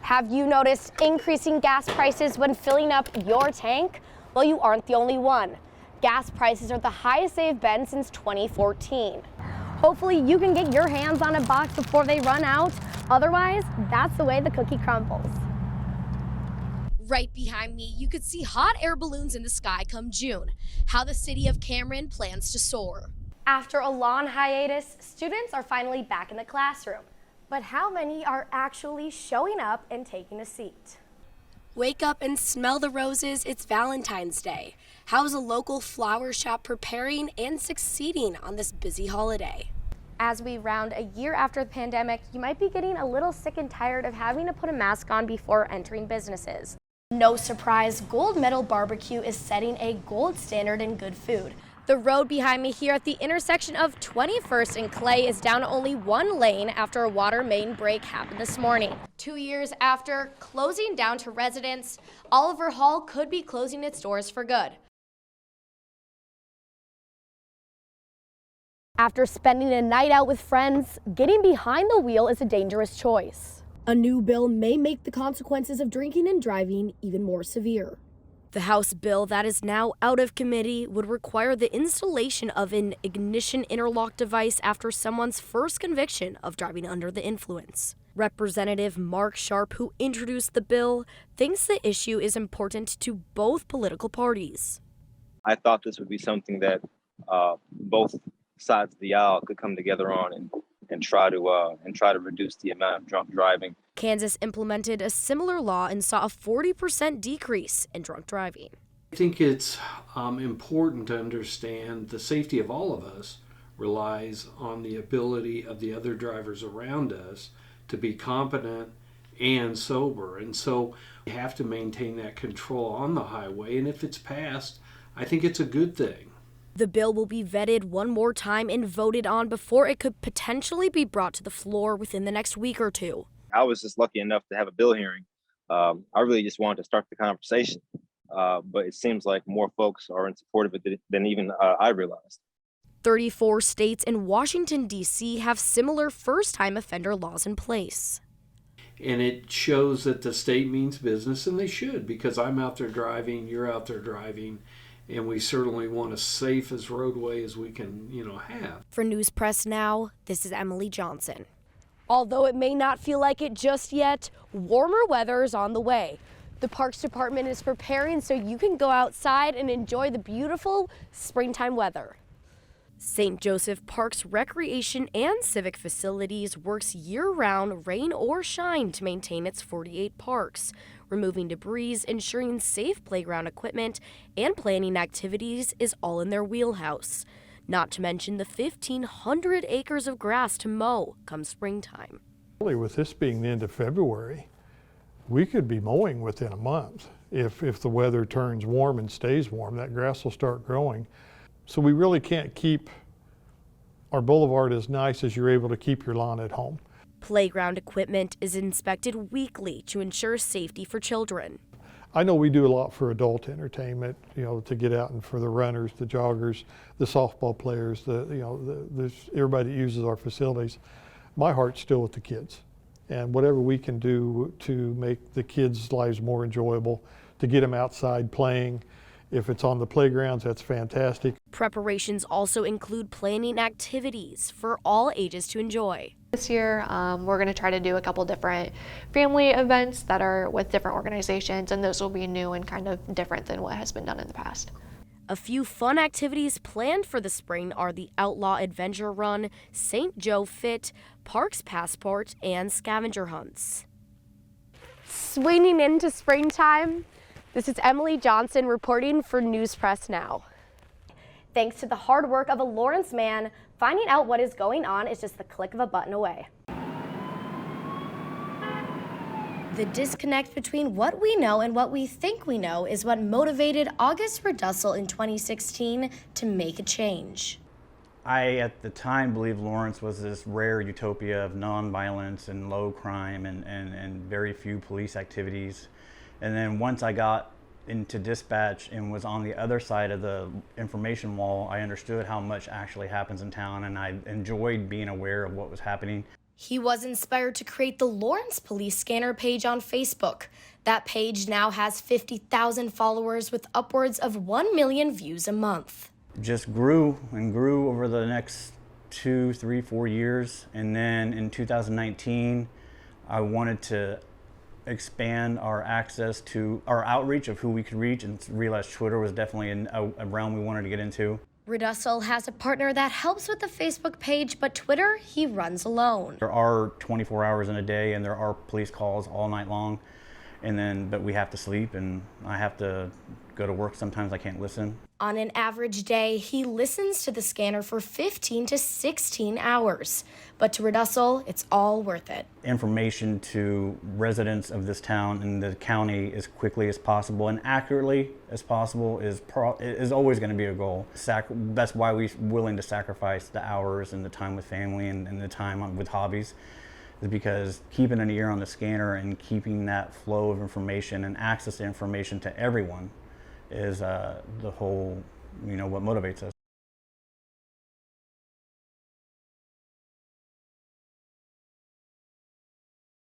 Have you noticed increasing gas prices when filling up your tank? Well, you aren't the only one. Gas prices are the highest they've been since 2014. Hopefully you can get your hands on a box before they run out. Otherwise, that's the way the cookie crumbles. Right behind me, you could see hot air balloons in the sky come June. How the city of Cameron plans to soar. After a long hiatus, students are finally back in the classroom. But how many are actually showing up and taking a seat? Wake up and smell the roses, it's Valentine's Day. How is a local flower shop preparing and succeeding on this busy holiday? As we round a year after the pandemic, you might be getting a little sick and tired of having to put a mask on before entering businesses. No surprise, Gold Medal Barbecue is setting a gold standard in good food. The road behind me here at the intersection of 21st and Clay is down to only one lane after a water main break happened this morning. 2 years after closing down to residents, Oliver Hall could be closing its doors for good. After spending a night out with friends, getting behind the wheel is a dangerous choice. A new bill may make the consequences of drinking and driving even more severe. The House bill that is now out of committee would require the installation of an ignition interlock device after someone's first conviction of driving under the influence. Representative Mark Sharp, who introduced the bill, thinks the issue is important to both political parties. I thought this would be something that both sides of the aisle could come together on and try to reduce the amount of drunk driving. Kansas implemented a similar law and saw a 40% decrease in drunk driving. I think it's important to understand the safety of all of us relies on the ability of the other drivers around us to be competent and sober. And so we have to maintain that control on the highway. And if it's passed, I think it's a good thing. The bill will be vetted one more time and voted on before it could potentially be brought to the floor within the next week or two. I was just lucky enough to have a bill hearing. I really just wanted to start the conversation, but it seems like more folks are in support of it than even I realized. 34 states and Washington, D.C. have similar first-time offender laws in place. And it shows that the state means business, and they should, because I'm out there driving, you're out there driving, and we certainly want as safe as roadway as we can, have. For News Press Now, this is Emily Johnson. Although it may not feel like it just yet, warmer weather is on the way. The Parks Department is preparing so you can go outside and enjoy the beautiful springtime weather. St. Joseph Parks Recreation and Civic Facilities works year-round, rain or shine, to maintain its 48 parks, removing debris, ensuring safe playground equipment, and planning activities is all in their wheelhouse. Not to mention the 1,500 acres of grass to mow come springtime. With this being the end of February, we could be mowing within a month. If the weather turns warm and stays warm, that grass will start growing. So we really can't keep our boulevard as nice as you're able to keep your lawn at home. Playground equipment is inspected weekly to ensure safety for children. I know we do a lot for adult entertainment, to get out and for the runners, the joggers, the softball players, everybody that uses our facilities. My heart's still with the kids, and whatever we can do to make the kids' lives more enjoyable, to get them outside playing. If it's on the playgrounds, that's fantastic. Preparations also include planning activities for all ages to enjoy. This year, we're going to try to do a couple different family events that are with different organizations, and those will be new and kind of different than what has been done in the past. A few fun activities planned for the spring are the Outlaw Adventure Run, St. Joe Fit, Parks Passport, and scavenger hunts. Swinging into springtime, this is Emily Johnson reporting for News Press Now. Thanks to the hard work of a Lawrence man, finding out what is going on is just the click of a button away. The disconnect between what we know and what we think we know is what motivated August Redussel in 2016 to make a change. I, at the time, believed Lawrence was this rare utopia of nonviolence and low crime and very few police activities. And then once I got into dispatch and was on the other side of the information wall, I understood how much actually happens in town, and I enjoyed being aware of what was happening. He was inspired to create the Lawrence Police Scanner page on Facebook. That page now has 50,000 followers with upwards of 1 million views a month. Just grew and grew over the next 2, 3, 4 years. And then in 2019, I wanted to expand our access to our outreach of who we could reach, and realized Twitter was definitely a realm we wanted to get into. Russell has a partner that helps with the Facebook page, but Twitter he runs alone. There are 24 hours in a day, and there are police calls all night long. But we have to sleep, and I have to go to work. Sometimes I can't listen. On an average day, he listens to the scanner for 15 to 16 hours. But to Russell, it's all worth it. Information to residents of this town and the county as quickly as possible and accurately as possible is always going to be a goal. That's why we're willing to sacrifice the hours and the time with family and the time with hobbies, is because keeping an ear on the scanner and keeping that flow of information and access to information to everyone is the whole, what motivates us.